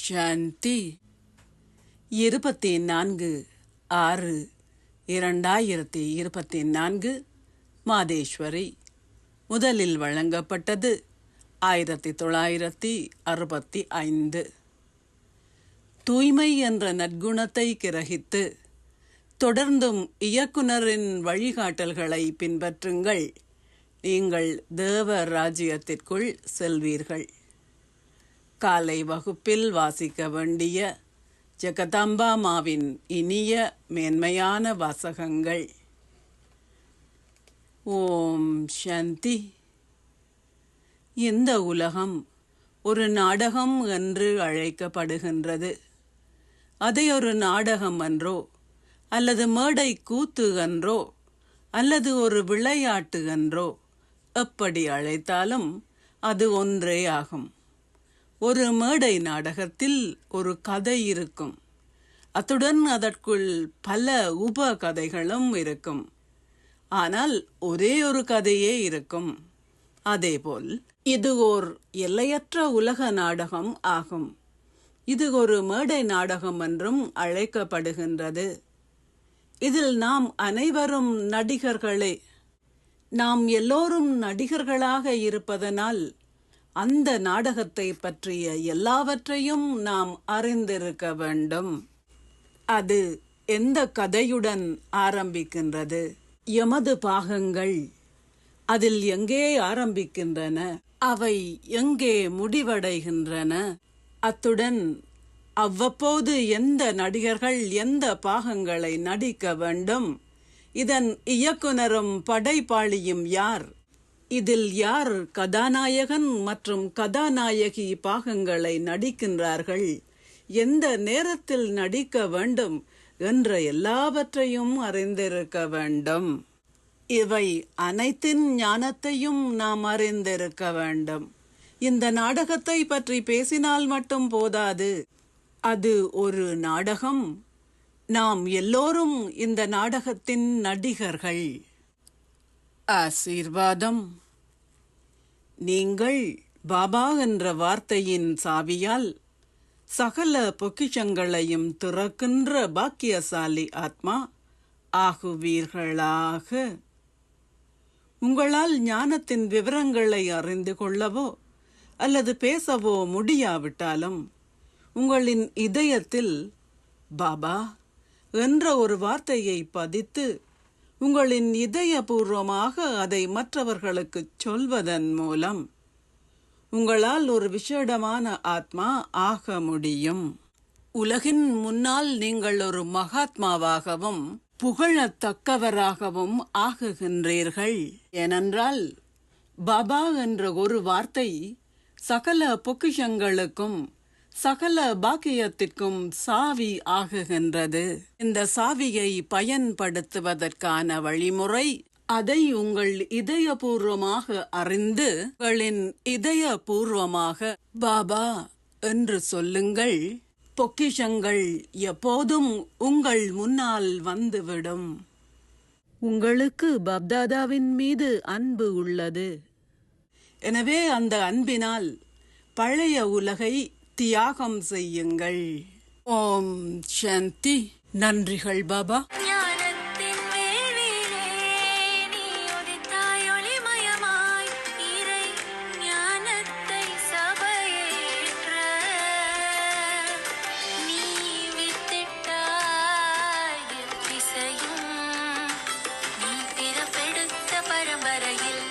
சாந்தி 24/6/2024 மாதேஸ்வரி. முதலில் வழங்கப்பட்டது 1965. தூய்மை என்ற நற்குணத்தை கிரகித்து தொடர்ந்தும் இயக்குனரின் வழிகாட்டல்களை பின்பற்றுங்கள். நீங்கள் தேவ ராஜ்யத்திற்குள் செல்வீர்கள். காலை வகுப்பில் வாசிக்க வேண்டிய ஜெகதாம்பா மாவின் இனிய மேன்மையான வாசகங்கள். ஓம் சாந்தி. இந்த உலகம் ஒரு நாடகம் என்று அழைக்கப்படுகின்றது. அதை ஒரு நாடகம் என்றோ அல்லது மேடை கூத்து என்றோ அல்லது ஒரு விளையாட்டு என்றோ எப்படி அழைத்தாலும் அது ஒன்றே ஆகும். ஒரு மேடை நாடகத்தில் ஒரு கதை இருக்கும். அத்துடன் அதற்குள் பல உப கதைகளும் இருக்கும். ஆனால் ஒரே ஒரு கதையே இருக்கும். அதேபோல் இது ஓர் எல்லையற்ற உலக நாடகம் ஆகும். இது ஒரு மேடை நாடகம் என்றும் அழைக்கப்படுகின்றது. இதில் நாம் அனைவரும் நடிகர்களே. நாம் எல்லோரும் நடிகர்களாக இருப்பதனால் அந்த நாடகத்தை பற்றிய எல்லாவற்றையும் நாம் அறிந்திருக்க வேண்டும். அது எந்த கதையுடன் ஆரம்பிக்கின்றது? எமது பாகங்கள் அதில் எங்கே ஆரம்பிக்கின்றன? அவை எங்கே முடிவடைகின்றன? அத்துடன் அவ்வப்போது எந்த நடிகர்கள் எந்த பாகங்களை நடிக்க வேண்டும்? இதன் இயக்குனரும் படைப்பாளியும் யார்? இதில் யார் கதாநாயகன் மற்றும் கதாநாயகி பாகங்களை நடிக்கின்றார்கள்? எந்த நேரத்தில் நடிக்க வேண்டும் என்ற எல்லாவற்றையும் அறிந்திருக்க வேண்டும். இவை அனைத்தின் ஞானத்தையும் நாம் அறிந்திருக்க வேண்டும். இந்த நாடகத்தை பற்றி பேசினால் மட்டும் போதாது. அது ஒரு நாடகம். நாம் எல்லோரும் இந்த நாடகத்தின் நடிகர்கள். ஆசீர்வாதம். நீங்கள் பாபா என்ற வார்த்தையின் சாவியால் சகல பொக்கிஷங்களையும் திறக்கின்ற பாக்கியசாலி ஆத்மா ஆகுவீர்களாக. உங்களால் ஞானத்தின் விவரங்களை அறிந்து கொள்ளவோ அல்லது பேசவோ முடியாவிட்டாலும் உங்களின் இதயத்தில் பாபா என்ற ஒரு வார்த்தையை பதித்து உங்களின் இதயபூர்வமாக அதை மற்றவர்களுக்கு சொல்வதன் மூலம் உங்களால் ஒரு விசேடமான ஆத்மா ஆக முடியும். உலகின் முன்னால் நீங்கள் ஒரு மகாத்மாவாகவும் புகழத்தக்கவராகவும் ஆகுகின்றீர்கள். ஏனென்றால் பாபா என்ற ஒரு வார்த்தை சகல பொக்கிஷங்களுக்கும் சகல பாக்கியத்திற்கும் சாவி ஆகுகின்றது. இந்த சாவியை பயன்படுத்துவதற்கான வழிமுறை, அதை உங்கள் இதயபூர்வமாக அறிந்து உங்களின் இதயபூர்வமாக பாபா என்று சொல்லுங்கள். பொக்கிஷங்கள் எப்போதும் உங்கள் முன்னால் வந்துவிடும். உங்களுக்கு பாப்தாதாவின் மீது அன்பு உள்ளது. எனவே அந்த அன்பினால் பழைய உலகை தியாகம் செய்யுங்கள். ஓம் சாந்தி. நன்றிகள் பாபா. பரம்பரையில்